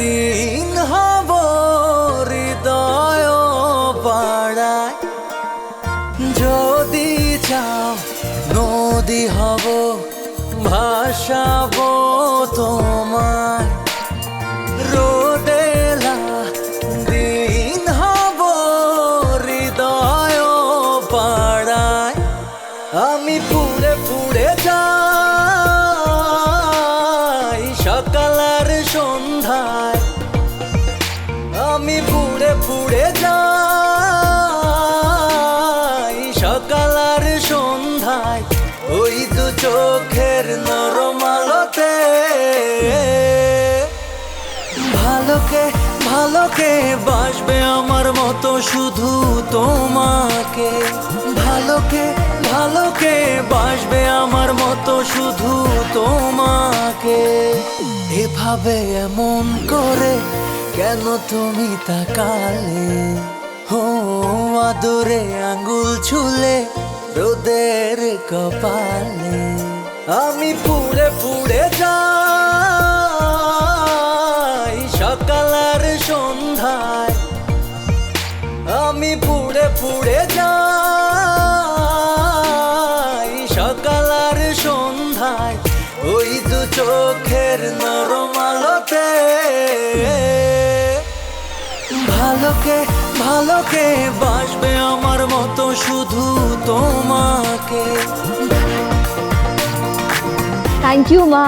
দিন হব হৃদয় পাড়ায়, যদি চাও নদী হব ভাসাবো তোমায়। রোদেলা দিন হব হৃদয় পাড়ায়, আমি পুড়ে পুড়ে যাই সকাল আর সন্ধ্যায়। আমি পুড়ে পুড়ে যাই সকাল আর সন্ধ্যায়, ওই দু চোখের নরম আলোতে। ভালোকে ভালোকে বাসবে আমার মতো শুধু তোমাকে, ভালোকে ভালোকে বাসবে আমার মতো শুধু তোমাকে। এভাবে এমন করে কেন তুমি তাকালে, হো আদরে আঙ্গুল ছুলে রোদের কপালে। আমি পুড়ে পুড়ে যাই সকাল আর সন্ধ্যায়, আমি পুড়ে পুড়ে যাই সকাল আর সন্ধ্যায়, ওই দু চোখের নরম আলোতে। ভালোকে ভালোকে বাসবে আমার মতো শুধু তোমাকে। থ্যাংক ইউ মা।